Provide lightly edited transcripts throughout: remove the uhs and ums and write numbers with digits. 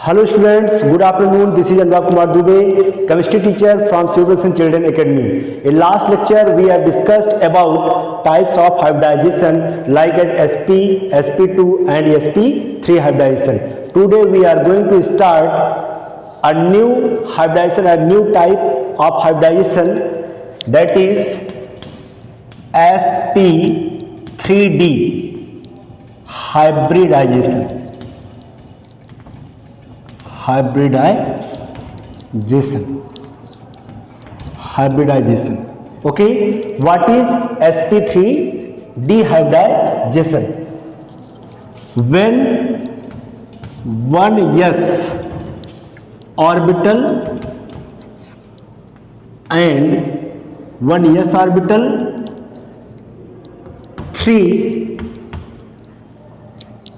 Hello students, good afternoon. This is Anurag Kumar Dubey, chemistry teacher from Silverson Children Academy. In last lecture, we have discussed about types of hybridization like as sp, sp2 and sp3 hybridization. Today we are going to start a new hybridization, a new type of hybridization, that is sp3d hybridization. Hybridization. Okay, what is sp3 dehybridization? When one s orbital and one s orbital, 3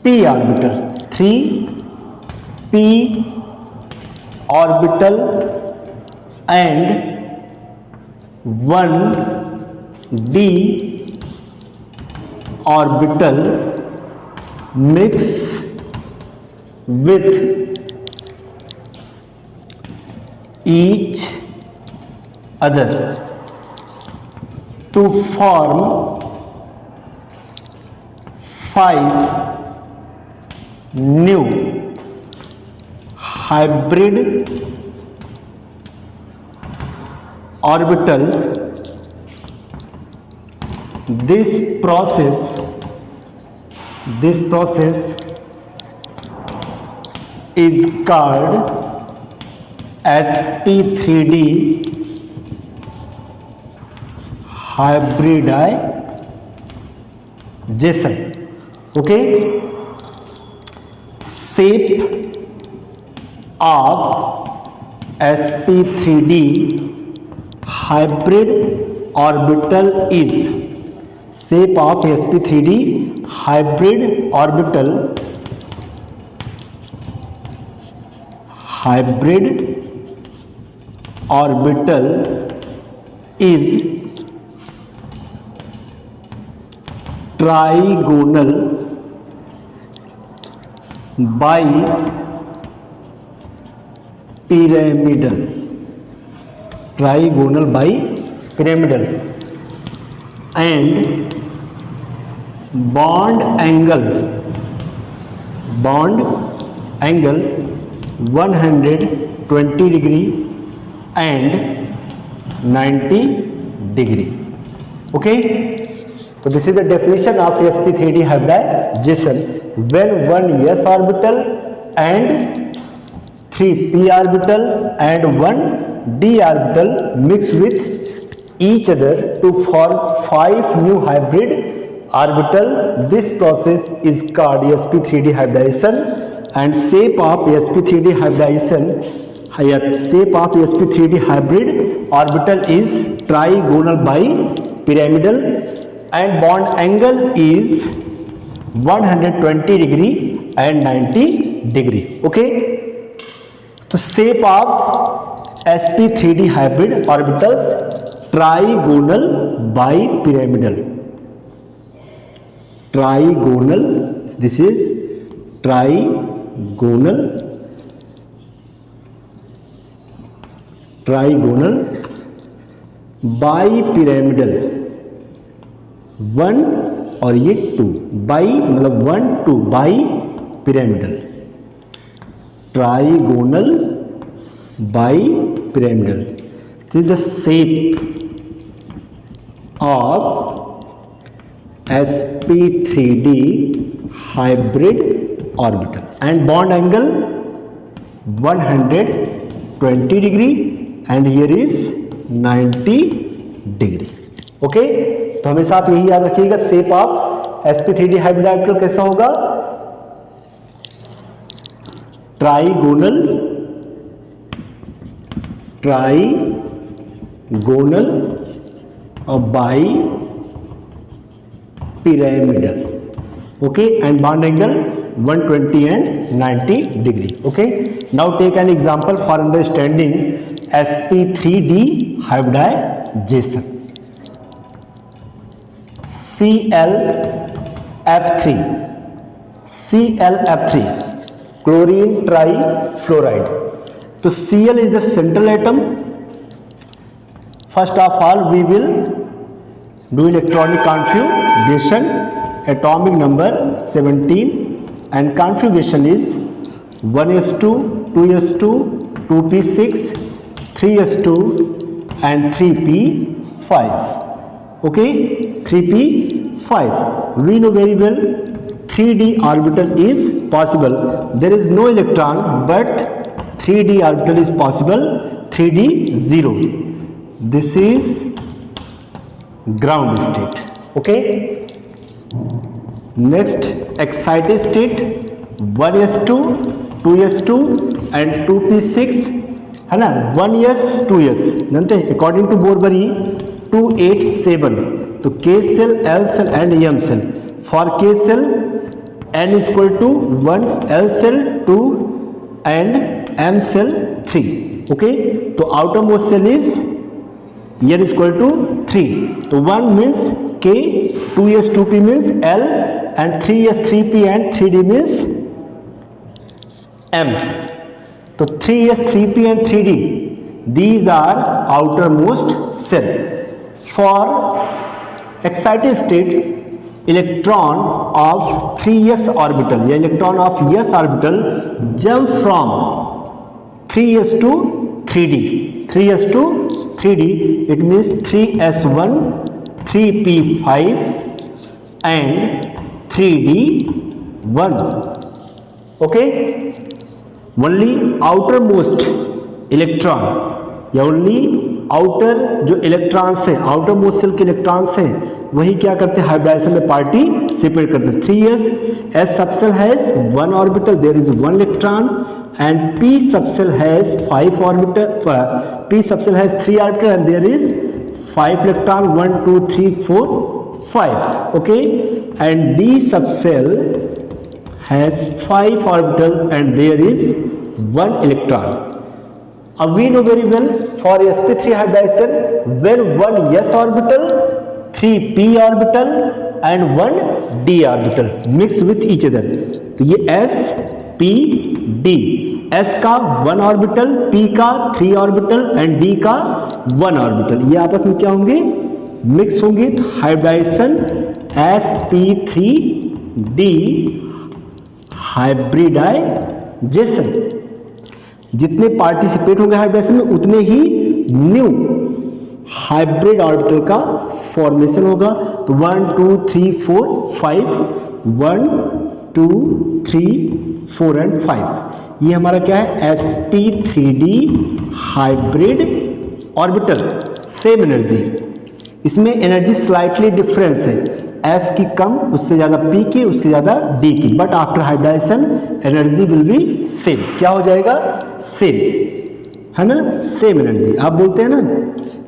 p orbital, 3 p orbital and 1 d orbital mix with each other to form 5 new hybrid orbital. This process is called sp3d hybridization. Okay, shape of sp3d hybrid orbital is, shape of sp3d hybrid orbital is trigonal bipyramidal, and bond angle 120 degree and 90 degree. Okay, so this is the definition of sp3d hybridization. When one s orbital and 3 p orbital and 1 d orbital mix with each other to form 5 new hybrid orbital. This process is called sp3d hybridization, and shape of sp3d hybrid orbital is trigonal bipyramidal and bond angle is 120 degree and 90 degree. Okay, so shape of sp3d hybrid orbitals trigonal bipyramidal. This is trigonal bipyramidal. 1 और ये 2, by मतलब 1 2 bipyramidal, trigonal bipyramidal. This is the shape of sp3d hybrid orbital and bond angle 120 degree and here is 90 degree. Okay, तो हमेशा आप यही याद रखिएगा, shape of sp3d hybrid orbital कैसा होगा, ट्राइगोनल और bipyramidal. Okay, and bond angle 120 and 90 degree. Okay, now take an example for understanding sp3d hybridization. ClF3 chlorine trifluoride. तो Cl is the central atom. First of all we will do electronic configuration, atomic number 17, and configuration is 1s2, 2s2, 2p6, 3s2 and 3p5. Okay, 3p5. We know very well 3d orbital is possible. There is no electron but 3d orbital is possible. 3d 0. This is ground state. Okay, next excited state 1s2, 2s2 and 2p6 है ना. 1s 2s जानते हैं according to बोरबरी 287. तो k cell, l cell and m cell. For k cell n is equal to 1, l cell 2 and m cell 3. Okay, तो outermost cell is n is equal to 3. तो 1 means k, 2s 2p means l and 3s 3p and 3d means m. तो 3s 3p and 3d these are outermost cell. For excited state electron of 3s orbital या electron of s orbital jump from 3s to 3d. 3s to 3d it means 3s1, 3p5 and 3d1. okay, only outermost electron या only outer जो electrons हैं, outer most shell के electrons हैं, वही क्या करते हैं हाइब्रिडाइजेशन में पार्टिसिपेट करते हैं. 3s s subshell has 1 orbital, there is 1 electron and p subshell has 5 orbital, p subshell has 3 orbital and there is 5 electron 1 2 3 4 5. Okay, and d subshell has 5 orbital and there is 1 electron. We know very well for sp3 hybridization when 1 s orbital, 3 p orbital and 1 d orbital mix with each other. तो ये s p d, s का 1 orbital, p का 3 orbital and d का 1 orbital, ये आपस में क्या होंगे, मिक्स होंगे. तो हाइब्रिडाइजेशन sp3d हाइब्रिडाइजेशन. जितने पार्टिसिपेट होंगे हाइब्रिडाइजेशन में उतने ही न्यू हाइब्रिड ऑर्बिटल का फॉर्मेशन होगा. तो 1 2 3 4 5, 1 2 3 4 एंड 5 ये हमारा क्या है, sp3d hybrid orbital. Same energy, इसमें एनर्जी स्लाइटली डिफरेंस है, s की कम, उससे ज्यादा p की, उससे ज्यादा d की, but after hybridization energy will be same. क्या हो जाएगा, सेम, है ना, सेम एनर्जी. आप बोलते हैं ना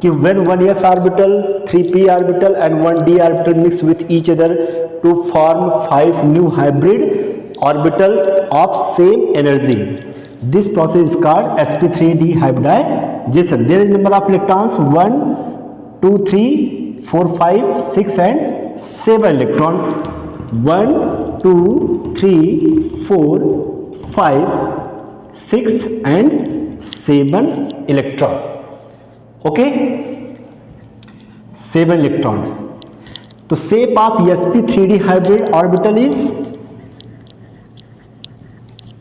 कि when 1s orbital, 3p orbital and 1d orbital mix with each other to form 5 new hybrid orbitals of same energy, this process is called sp3d hybridization. There is number of electrons 1 2 3 4 5 6 and 7 electron. 1 2 3 4 5 6 and 7 electron. okay, 7 electron. तो shape of sp3d hybrid orbital is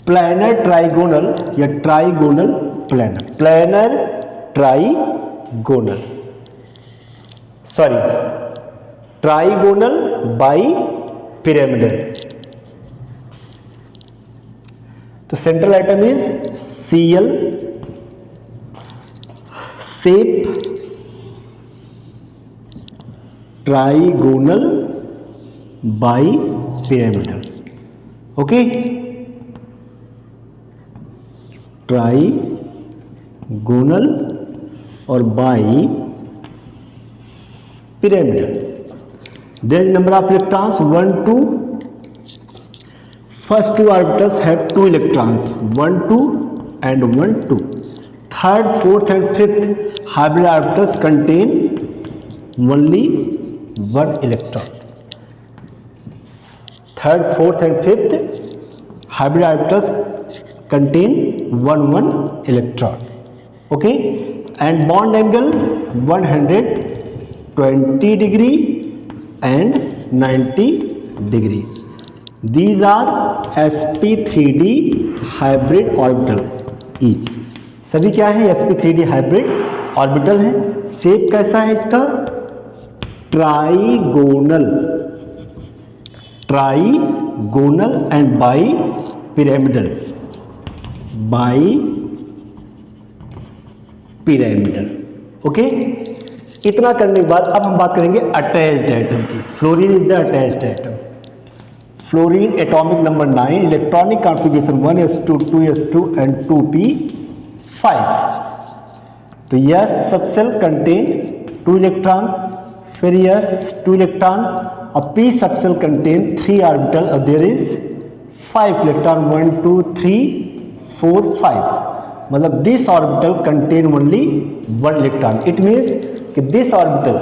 planar trigonal या trigonal planar, planar trigonal, sorry, trigonal bipyramidal. तो central atom is Cl, shape trigonal bipyramidal. Okay, trigonal और bipyramidal. There is number of electrons 1 2. First 2 orbitals have 2 electrons, 1 2 and 1 2. Third, fourth and fifth hybrid orbitals contain only 1 electron. Third, fourth and fifth hybrid orbitals contain 1 electron. Okay, and bond angle 120 degree and 90 degree. These are sp3d hybrid orbital each. सभी क्या है? sp3d hybrid orbital है. Shape कैसा है इसका? Trigonal and bi pyramidal. Okay, इतना करने के बाद अब हम बात करेंगे अटैच्ड एटम की. Fluorine is the attached atom. Fluorine atomic number 9, electronic configuration 1s2 2s2 and 2p5. तो यस सबसेल कंटेन 2 इलेक्ट्रॉन, फिर यस 2 इलेक्ट्रॉन, और पी सबसेल कंटेन 3 ऑर्बिटल और देयर इज 5 इलेक्ट्रॉन 1 2 3 4 5. मतलब this orbital contain only 1 electron. It means कि this orbital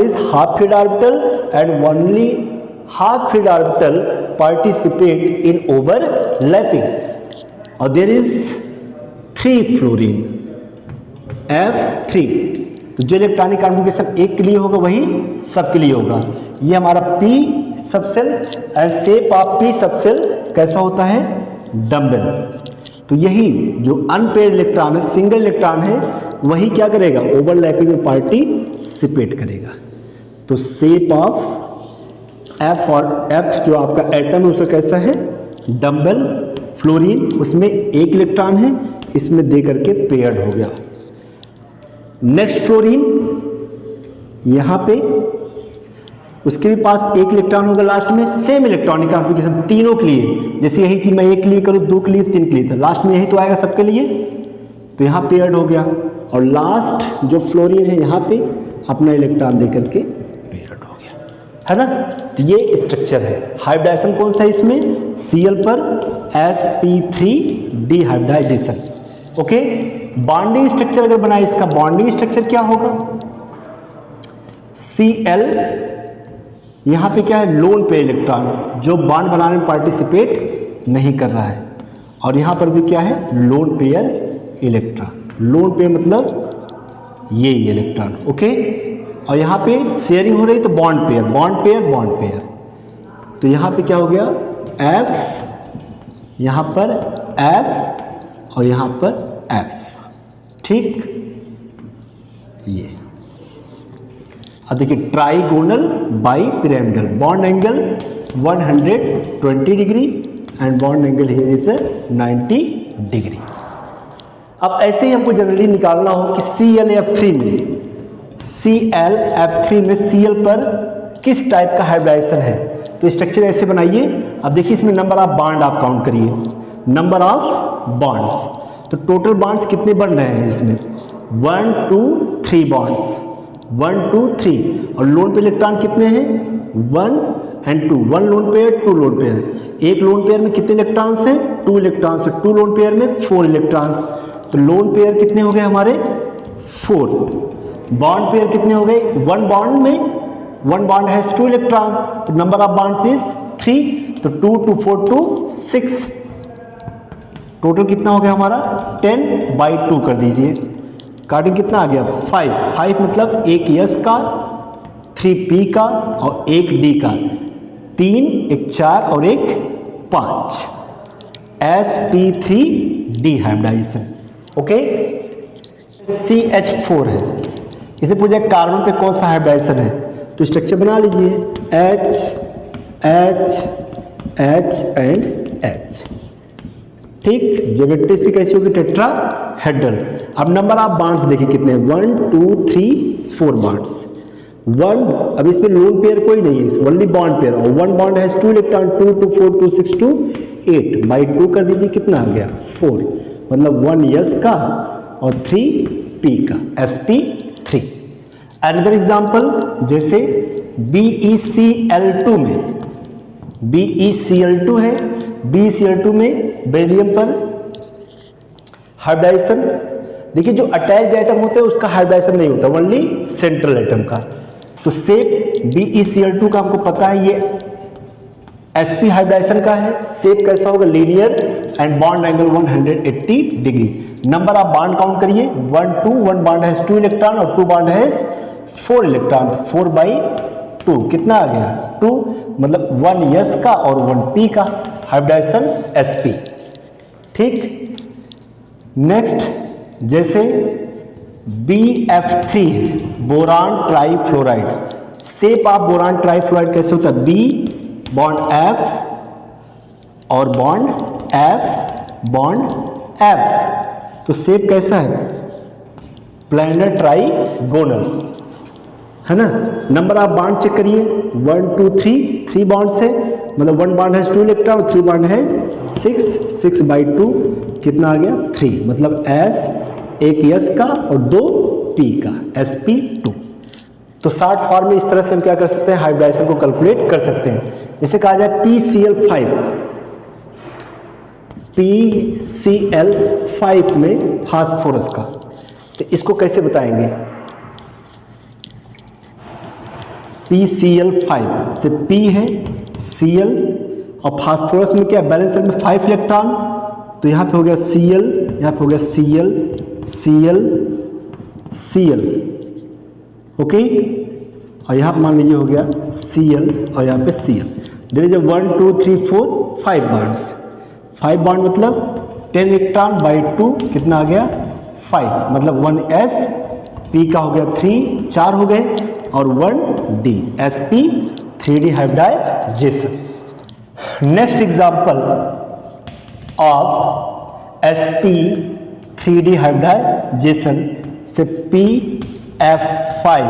is half filled orbital and only half filled orbital participate in overlapping. और there is 3 fluorine F3. तो जो electronic configuration एक के लिए होगा वही सब के लिए होगा. ये हमारा P subshell and shape of P subshell कैसा होता है? डम्बल. तो यही जो अनपेयर्ड इलेक्ट्रॉन है, सिंगल इलेक्ट्रॉन है, वही क्या करेगा? ओवरलैपिंग में पार्टिसिपेट करेगा. तो शेप ऑफ F और F जो आपका एटम है उसका कैसा है? डम्बल. फ्लोरीन उसमें एक इलेक्ट्रॉन है, इसमें दे करके पेयर्ड हो गया. नेक्स्ट फ्लोरीन यहां पे उसके भी पास एक इलेक्ट्रॉन होगा लास्ट में. सेम इलेक्ट्रॉनिक कॉन्फ़िगरेशन तीनों के लिए. जैसे यही चीज मैं एक के लिए करूँ, 2 के लिए, 3 के लिए, तो लास्ट में यही तो आएगा सबके लिए. तो यहाँ पेयर्ड हो गया. और लास्ट जो फ्लोरीन है यहाँ पे अपना इलेक्ट्रॉन दे करके पेयर्ड हो गया, है ना. तो ये स्ट्रक्चर है. हाइब्रिडाइजेशन कौन सा है इसमें? Cl पर sp3d hybridization. Okay, bonding structure अगर बनाए, इसका बॉन्डिंग स्ट्रक्चर क्या होगा? Cl यहां पे क्या है? लोन पेयर इलेक्ट्रॉन जो बॉन्ड बनाने में पार्टिसिपेट नहीं कर रहा है. और यहां पर भी क्या है? Loan pair electron. Lone pair मतलब ये इलेक्ट्रॉन. ओके, और यहां पे शेयरिंग हो रही तो बॉन्ड पेयर. तो यहां पे क्या हो गया? F, यहां पर F और यहां पर F. ठीक, ये अब देखिए trigonal bi pyramidal. Bond angle 120 degree and bond angle here is 90 degree. अब ऐसे ही हमको जनरली निकालना हो कि ClF3 में Cl पर किस टाइप का हाइब्रिडाइजेशन है. तो स्ट्रक्चर ऐसे बनाइए. अब देखिए इसमें नंबर ऑफ बॉन्ड आप काउंट करिए. नंबर ऑफ बॉन्ड्स, तो टोटल बॉन्ड्स कितने बन रहे हैं इसमें? 1 2 3 बॉन्ड्स. 1 2 3. और लोन पेयर इलेक्ट्रॉन कितने हैं? 1 and 2. 1 lone pair, 2 lone pair. एक लोन पेयर में कितने इलेक्ट्रॉन्स हैं? 2 इलेक्ट्रॉन्स. 2 लोन पेयर में 4 इलेक्ट्रॉन्स. तो लोन पेयर कितने हो गए हमारे? 4. बॉन्ड पेयर कितने हो गए? 1 बॉन्ड हैज 2 इलेक्ट्रॉन्स. तो नंबर ऑफ बॉन्ड्स इज 3. तो 2 2 4 2 6. टोटल कितना हो गया हमारा? 10/2 कर दीजिए. कार्डिंग कितना आ गया? 5 मतलब एक S का, 3 P का और एक D का. 3, एक 4 और एक 5. sp3d hybridization. ओके, CH4 है. इसे पूछा कार्बन पे कौन सा हाइब्रिडाइजेशन है, तो स्ट्रक्चर बना लीजिए. H and H. ठीक, ज्योमेट्री इसकी कैसी होगी? टेट्राहेड्रल. अब नंबर ऑफ बॉन्ड्स देखिए कितने हैं? 1 2 3 4 बॉन्ड्स. 1, अब इसमें लोन पेयर कोई नहीं है, ओनली बॉन्ड पेयर. और 1 बॉन्ड हैज 2 इलेक्ट्रॉन. 2 2 4 2 6 2 8/2 कर दीजिए. कितना आ गया? 4. मतलब 1 S का और 3 P का, sp3. अनदर एग्जांपल, जैसे BeCl2 में, BeCl2 है. BeCl2 में बेरिलियम पर हाइब्रिडाइजेशन. देखिए जो अटैच्ड एटम होते हैं उसका हाइब्रिडाइजेशन नहीं होता, ओनली सेंट्रल एटम का. तो शेप BeCl2 का हमको पता है, ये sp हाइब्रिडाइजेशन का है, शेप कैसा होगा, linear and bond angle 180 degree. Number of bond count करिए, 1 2, 1 बॉन्ड हैज 2 इलेक्ट्रॉन और 2 बॉन्ड हैज 4 इलेक्ट्रॉन, 4/2 कितना आ गया 2, मतलब 1 s का और 1 p का हाइब्रिडाइजेशन sp। ठीक, नेक्स्ट जैसे BF3 boron trifluoride, shape of boron trifluoride कैसे होता है, B बॉन्ड F और बॉन्ड F बॉन्ड F, तो शेप कैसा है, प्लैनर ट्राईगोनल है ना। नंबर ऑफ बॉन्ड चेक करिए, 1 2 3 बॉन्ड से, मतलब 1 बॉन्ड हैज 2 इलेक्ट्रॉन और 3 बॉन्ड हैज 6/2 कितना आ गया 3, मतलब S, एक S का और 2 P का, sp2। तो शॉर्ट फॉर्म में इस तरह से हम क्या कर सकते हैं, हाइब्रिडाइजेशन को कैलकुलेट कर सकते हैं। इसे कहा जाए PCl5 में फास्फोरस का, तो इसको कैसे बताएंगे, PCl5 से P है Cl और फास्फोरस में क्या बैलेंस में 5 इलेक्ट्रॉन, तो यहाँ पे हो गया Cl, यहाँ पे हो गया Cl, ओके, और यहाँ मान लीजिए हो गया Cl और यहाँ पे Cl। There is 1 2 3 4 5 bonds, 5 bond मतलब 10 इलेक्ट्रॉन बाई 2 कितना आ गया 5, मतलब 1s, P का हो गया 3, 4 हो गए और 1d, sp3d hybridization. Next example of sp3d hybridization से PF5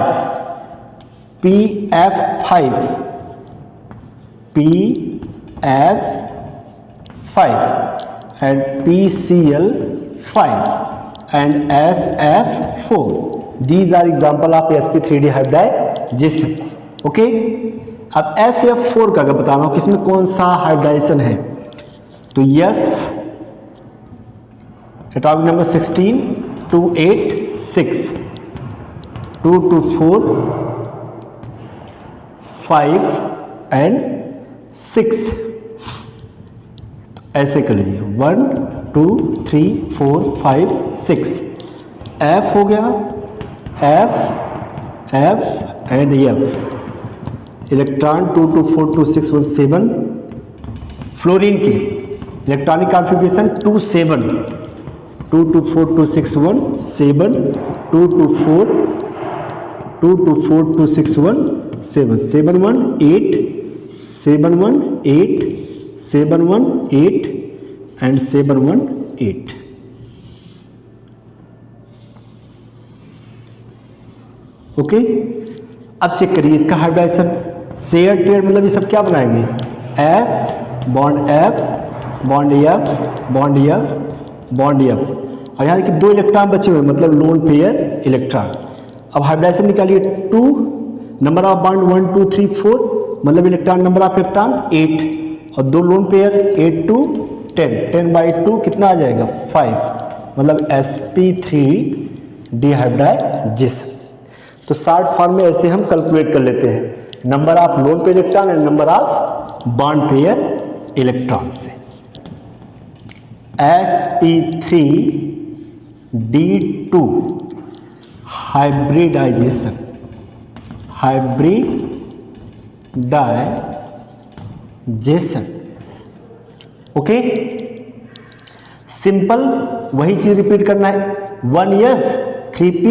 and PCl5 and SF4, these are example of sp3d hybridization, okay. अब SF4 का अगर बताना हो किसमें कौन सा हाइब्रिडाइजेशन है, तो यस, एटॉमिक नंबर 16 2 8 6 2 2 4 5 and 6, ऐसे कर लीजिए 1 2 3 4 5 6, F हो गया, F and F, electron 2 2 4 2 6 1 7, fluorine के इलेक्ट्रॉनिक कॉन्फ़िगरेशन 2 7, 2 2 4 2 6 1 7, 2 2 4 2 6 1 7, 7 1 8, 7 1 8, 7 1 8 एंड 7 1 8, ओके। अब चेक करिए इसका हाइब्रिडाइजेशन, शेयर ट्रेड मतलब ये सब क्या बनाएंगे, S bond F bond F bond F bond F, और यहाँ देखिए 2 इलेक्ट्रॉन बचे हुए मतलब लोन पेयर इलेक्ट्रॉन। अब हाइब्रिडाइजेशन निकालिए, 2 नंबर ऑफ बॉन्ड 1 2 3 4, मतलब इलेक्ट्रॉन नंबर ऑफ इलेक्ट्रॉन 8 और 2 लोन पेयर 8 2 10, 10/2 कितना आ जाएगा 5, मतलब sp3d हाइब्रिडाइजेशन। तो शॉर्ट फॉर्म में ऐसे हम कैलकुलेट कर लेते हैं, number of lone pair electron and number of bond pair electron से। sp3d2 hybridisation, okay. सिंपल वही चीज रिपीट करना है, 1s 3p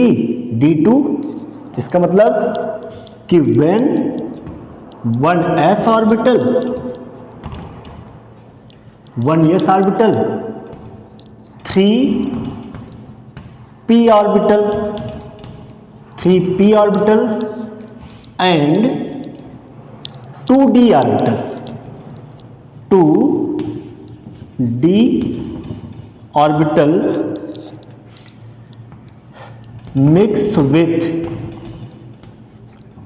d2, इसका मतलब कि when 1s orbital 1s orbital 3p orbital 3p orbital and 2d orbital 2d orbital mix with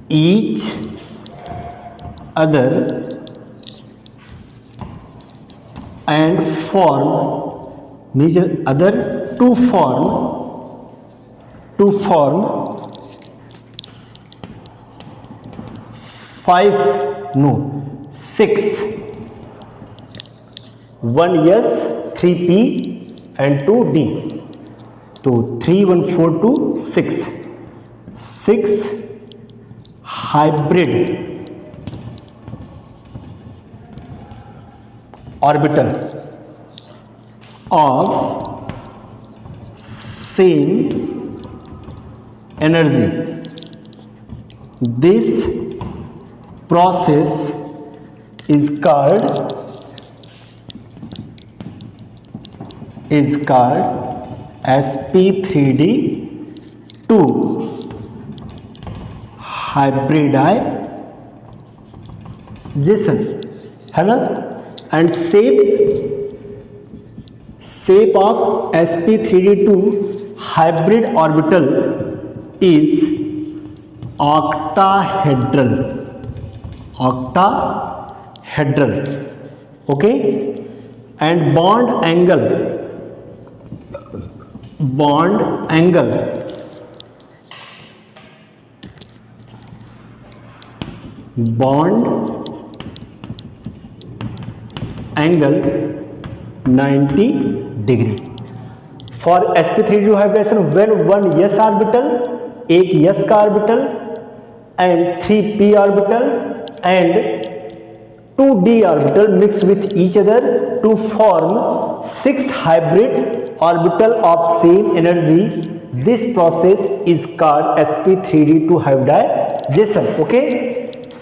each other and form means other to form 6 1s 3p and 2d, तो 3 1 4 2 6 hybrid orbital of same energy. This process is called sp3d2 hybridization, है ना. And shape of sp3d2 hybrid orbital is octahedral. Okay, and bond angle angle 90 degree for sp3d2 hybridization when one s orbital, एक s का orbital and 3p orbital and 2d orbital mix with each other to form 6 hybrid orbital of same energy. This process is called sp3d2 hybridization. Okay,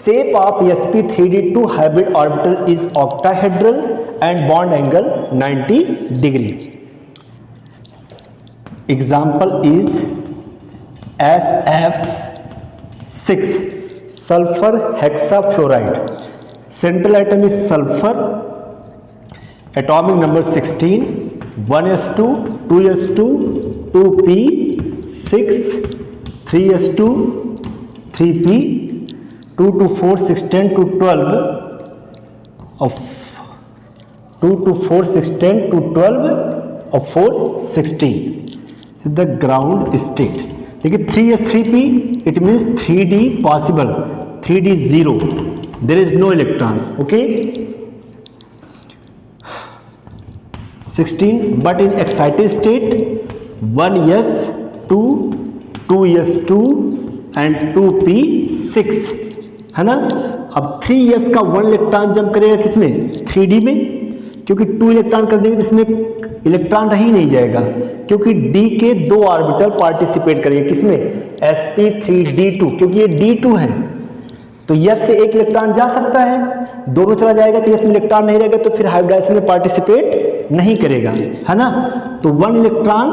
shape of sp3d2 hybrid orbital is octahedral and bond angle 90 degree. Example is SF6 sulfur hexafluoride. Central atom is sulfur, atomic number 16, 1s2 2s2 2p 6 3s2 3p 2 to 4 6 10 to 12 of 2 to 4 6 10 to 12 of 4 16. So the ground state. देखिए 3s 3p it means 3d possible, 3d 0, there is no electron. Okay, 16 but in excited state 1s 2 2s2 and 2p 6, है ना. अब 3s का 1 electron jump करेगा किसमें, 3d में, क्योंकि 2 electron कर देंगे इसमें इलेक्ट्रॉन रह ही नहीं जाएगा, क्योंकि d के 2 ऑर्बिटल पार्टिसिपेट करेंगे किसमें, sp3d2, क्योंकि ये d2 है तो s से एक इलेक्ट्रॉन जा सकता है, दोनों चला जाएगा तो s में इलेक्ट्रॉन नहीं रहेगा तो फिर हाइब्रिडाइजेशन में पार्टिसिपेट नहीं करेगा, है ना. तो 1 इलेक्ट्रॉन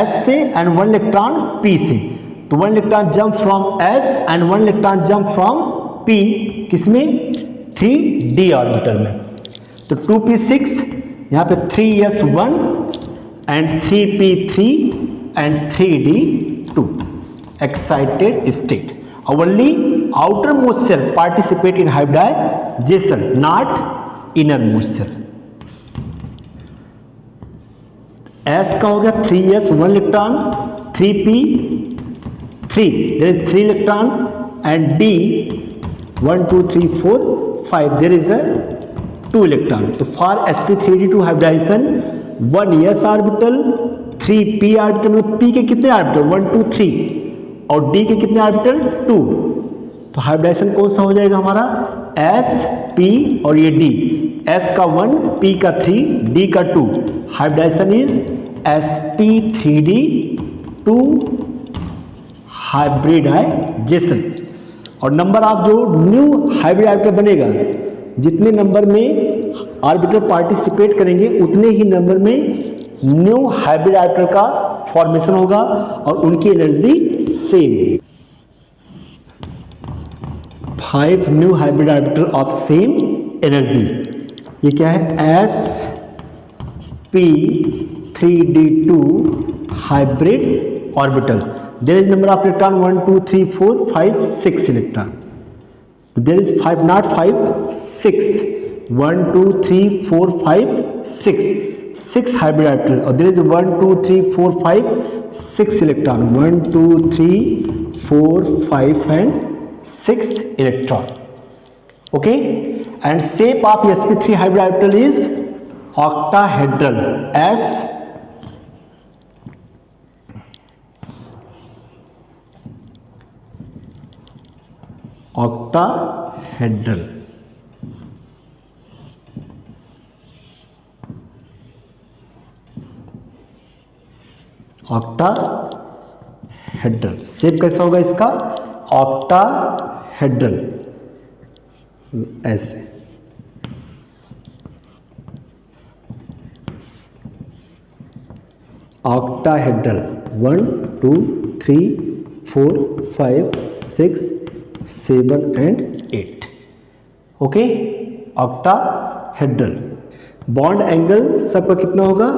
s से एंड 1 इलेक्ट्रॉन p से, तो 1 electron jump from s and 1 electron jump from p किसमें, 3d ऑर्बिटल में. तो 2p6 यहाँ पे 3s1 and 3p3 and 3d2 excited state. Only outermost cell participate in hybridization, not innermost cell. S का हो गया 3s 1 electron, 3p 3, there is 3 electron and d 1 2 3 4 5, there is a 2 electron. तो for sp3d2 hybridization 1s orbital 3p orbital में p के कितने orbital 1 2 3 और d के कितने ऑर्बिटल 2, तो हाइब्रिडाइजेशन कौन सा हो जाएगा हमारा, s p और ये d, s का 1 p का 3 d का 2, हाइब्रिडाइजेशन इज sp3d2 हाइब्रिडाइजेशन. और नंबर ऑफ जो न्यू हाइब्रिड ऑर्बिटल बनेगा, जितने नंबर में ऑर्बिटल पार्टिसिपेट करेंगे उतने ही नंबर में न्यू हाइब्रिड ऑर्बिटल का फॉर्मेशन होगा और उनकी energy same. 5 new hybrid orbital of same energy. ये क्या है, sp3d2 hybrid orbital. There is number of electron 1 2 3 4 5 6 electron. There is 5 not 5 6 1 2 3 4 5 6 hybrid orbital और there is 1 2 3 4 5 6 electron 1 2 3 4 5 and 6 electron. Okay, and shape of sp3 hybrid orbital is octahedral, is octahedral, octahedral shape कैसा होगा इसका, octahedral, ऐसे। Octahedral 1 2 3 4 5 6 7 and 8, okay, octahedral. Bond angle सबका कितना होगा,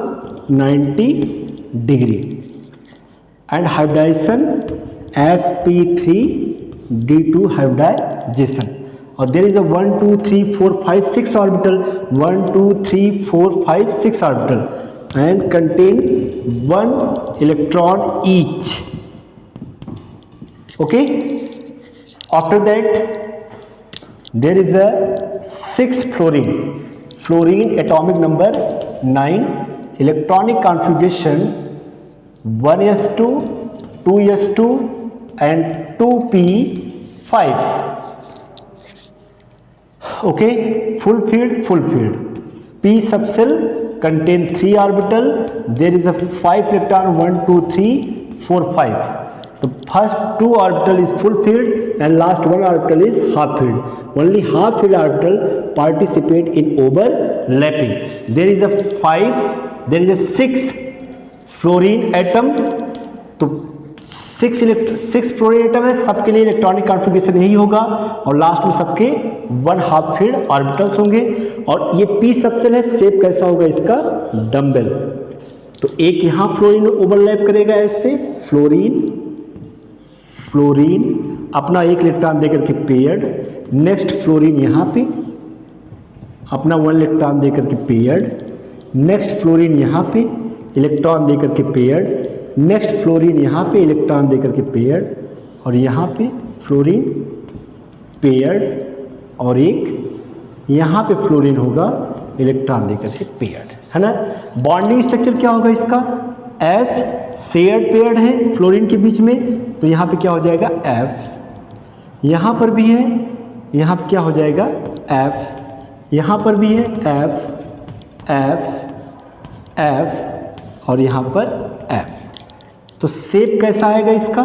90 degree, and hybridisation sp3d2 hybridisation, और there is a 1 2 3 4 5 6 orbital, 1 2 3 4 5 6 orbital and contain 1 electron each, okay. After that there is a 6 fluorine atomic number 9, electronic configuration 1s2 2s2 and 2p5, okay. full filled p subshell contain 3 orbital, there is a 5 electron 1 2 3 4 5, the first 2 orbital is full filled and last 1 orbital is half filled, only half filled orbital participate in overlapping, there is a 6 fluorine atom, तो 6 fluorine atom है, सबके लिए electronic configuration यही होगा, और last में सबके 1 half filled orbitals होंगे, और ये पी सबसेल है, शेप कैसा होगा इसका, डम्बेल, तो एक यहाँ फ्लोरीन ओवरलैप करेगा ऐसे, फ्लोरीन अपना 1 इलेक्ट्रॉन देकर के पेयर्ड, नेक्स्ट फ्लोरीन यहाँ पे अपना 1 इलेक्ट्रॉन देकर के पेयर्ड, नेक्स्ट फ्लोरीन यहाँ पे इलेक्ट्रॉन देकर के पेयर्ड, नेक्स्ट फ्लोरीन यहाँ पे इलेक्ट्रॉन देकर के पेयर्ड, और यहाँ पे फ्लोरीन पेयर्ड, और एक यहाँ पे फ्लोरीन होगा इलेक्ट्रॉन देकर के पेयर्ड, है ना। बॉन्डिंग स्ट्रक्चर क्या होगा इसका, एस शेयर्ड पेयर्ड है फ्लोरीन के बीच में, तो यहाँ पे क्या हो जाएगा एफ, यहाँ पर भी है, यहाँ पे क्या हो जाएगा एफ, यहाँ पर भी है एफ एफ एफ, और यहाँ पर एफ, तो शेप कैसा आएगा इसका,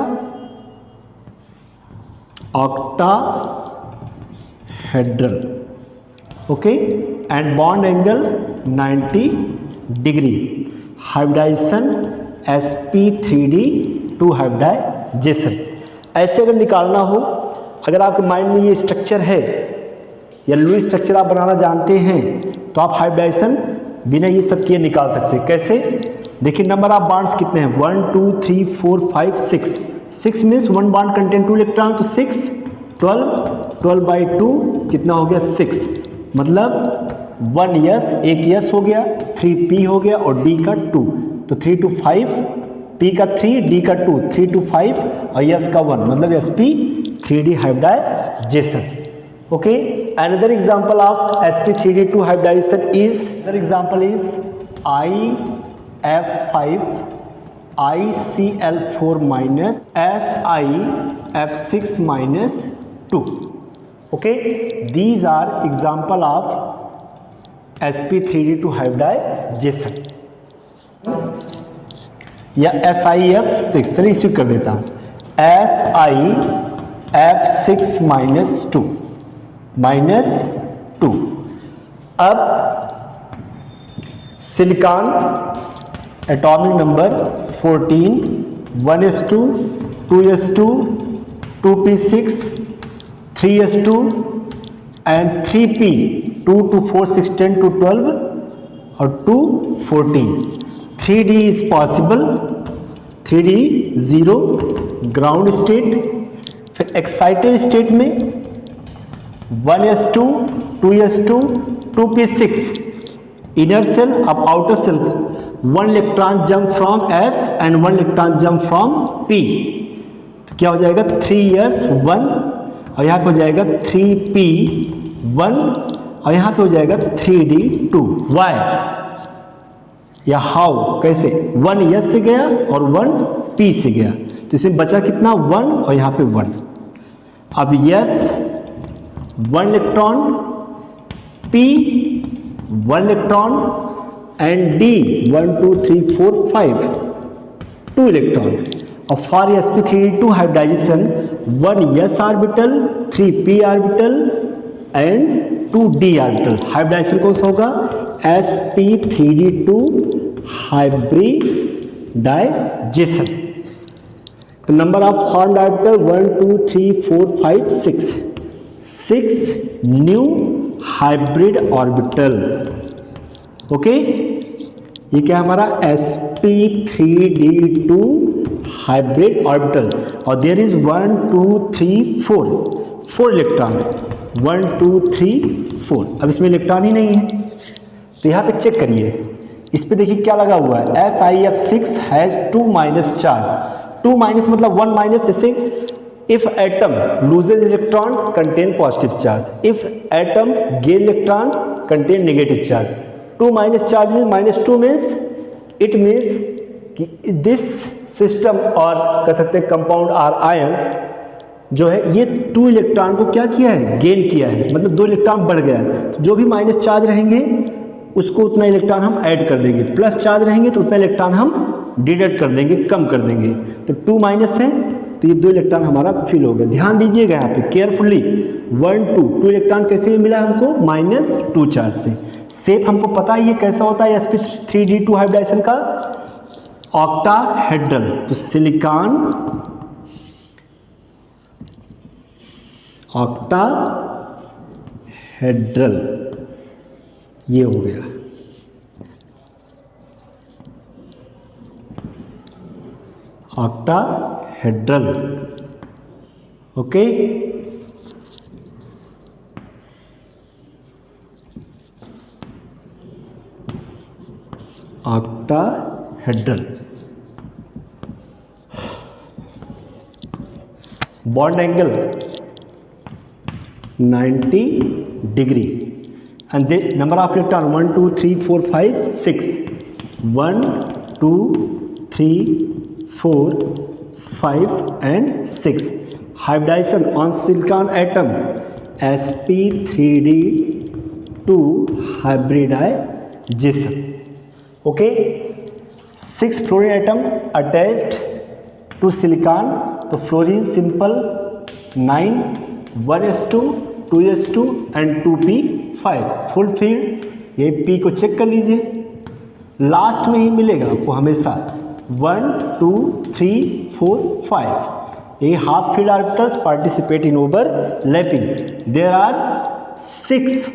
octahedral, okay, and bond angle 90 degree, hybridization sp3d2 hybridization. ऐसे अगर निकालना हो, अगर आपके माइंड में ये स्ट्रक्चर है या लुईस स्ट्रक्चर आप बनाना जानते हैं, तो आप हाइब्रिडाइजेशन बिना ये सब किए निकाल सकते हैं। कैसे, देखिए नंबर ऑफ बॉन्ड्स कितने हैं, 1 2 3 4 5 6, 6 मीन्स 1 बॉन्ड कंटेन 2 इलेक्ट्रॉन, तो 6 12 बाई 2 कितना हो गया 6, मतलब 1 यस, एक यस हो गया, 3 पी हो गया, और डी का 2, तो 3 to 5, पी का 3 डी का 2, 3 to 5 और यस का 1, मतलब sp3d hybridization, okay. Another example of sp3d2 hybridization is, another example is IF5 ICl4 minus SiF6 minus 2, okay. These are example of sp3d2 hybridization या SiF6, चलिए इसी कर देता हूँ, SiF6 minus 2। अब silicon atomic number 14, 1s2 2s2 2p6 3s2 and 3p 2 to 4 6 10 to 12 और 2 14, 3d is possible, 3d 0 ground state, फिर excited state में 1s2 2s2 2p6 inner cell, अब outer cell 1 electron jump from S and 1 electron jump from P, तो क्या हो जाएगा 3s1, और यहाँ पे हो जाएगा 3p1, और यहाँ पे हो जाएगा 3d2। वाई, या हाउ, कैसे, 1 S से गया और 1 P से गया, तो इसमें बचा कितना 1 और यहाँ पे 1। अब S 1 electron, P 1 electron and D 1 2 3 4 5 2 electron. और for sp3d2 hybridisation 1 S orbital, 3 P orbital and 2 D orbital. Hybridisation कौन सा होगा, sp3d2 हाइब्रिडाइजेशन। तो number of formed orbital 1 2 3 4 5 6 new hybrid orbital. Okay, ये क्या हमारा sp3d2 हाइब्रिड ऑर्बिटल। और there is 1 2 3 4 electron, 1 2 3 4। अब इसमें इलेक्ट्रॉन ही नहीं है, तो यहाँ पे चेक करिए, इस पे देखिए क्या लगा हुआ है, SiF6 has 2 minus charge. 2 minus मतलब 1 माइनस, जैसे if atom loses electron contain positive charge, if atom gain electron contain negative charge. 2 minus charge mean -2 means it means कि दिस सिस्टम और कह सकते हैं कंपाउंड आर आयंस जो है ये 2 इलेक्ट्रॉन को क्या किया है, गेन किया है, मतलब 2 इलेक्ट्रॉन बढ़ गया है। तो जो भी माइनस चार्ज रहेंगे उसको उतना इलेक्ट्रॉन हम ऐड कर देंगे, प्लस चार्ज रहेंगे तो उतना इलेक्ट्रॉन हम डिडक्ट कर देंगे, कम कर देंगे। तो 2 माइनस है तो ये 2 इलेक्ट्रॉन हमारा फिल हो गया। ध्यान दीजिएगा यहाँ पे केयरफुली, 1 2 इलेक्ट्रॉन कैसे मिला हमको, -2 चार्ज से। शेप हमको पता ही है कैसा होता है sp3d2 हाइब्रिडाइजेशन का, ऑक्टाहेड्रल। तो सिलिकॉन ऑक्टाहेड्रल ये हो गया। Octahedral, okay. Octahedral. Bond angle 90 degree and the number of electron 1 2 3 4 5 6 1 2 3 4 5 and 6 hybridization on silicon atom sp3d2 hybridization. Okay, 6 fluorine atom attached to silicon, तो fluorine simple 9 1s2 2s2 and 2p5 full field. ये p को check कर लीजिए, last में ही मिलेगा आपको हमेशा 1 2 3 4 5। ये half filled orbitals participate in overlapping. There are 6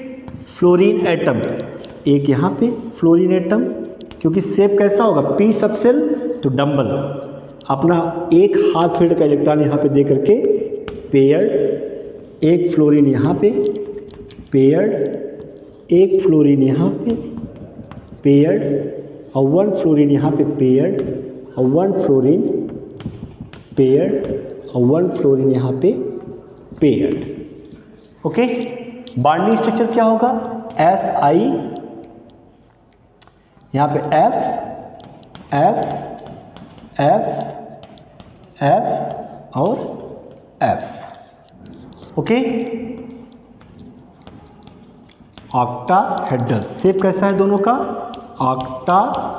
fluorine atom, एक यहाँ पे फ्लोरीन एटम, क्योंकि शेप कैसा होगा p सबसेल तो डम्बल, अपना एक हाफ फील्ड का इलेक्ट्रॉन यहाँ पे दे करके पेयर्ड, एक फ्लोरीन यहाँ पे पेयर्ड, एक फ्लोरीन यहाँ पे पेयर्ड और 1 फ्लोरीन यहाँ पे पेयर्ड और 1 फ्लोरीन पेयर्ड और 1 फ्लोरीन यहाँ पे पेयर्ड। ओके, बॉन्डिंग स्ट्रक्चर क्या होगा, Si यहाँ पे F F F F और F। ओके, ऑक्टाहेड्रल शेप कैसा है दोनों का, octahedral,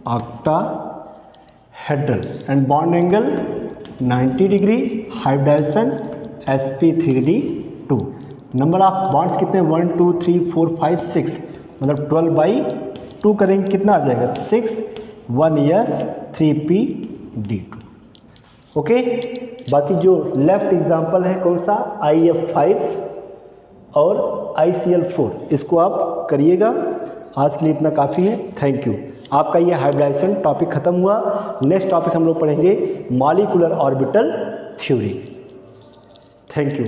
octahedral and bond angle 90 degree, hybridization sp3d2। Number of bonds कितने 1 2 3 4 5 6, मतलब 12/2 करेंगे कितना आ जाएगा 6 1s 3p_d2। ओके, बाकी जो लेफ्ट एग्जांपल है कौन सा IF5 और ICl4, इसको आप करिएगा। आज के लिए इतना काफ़ी है, थैंक यू। आपका ये हाइब्रिडाइजेशन टॉपिक खत्म हुआ। नेक्स्ट टॉपिक हम लोग पढ़ेंगे molecular orbital theory. Thank you.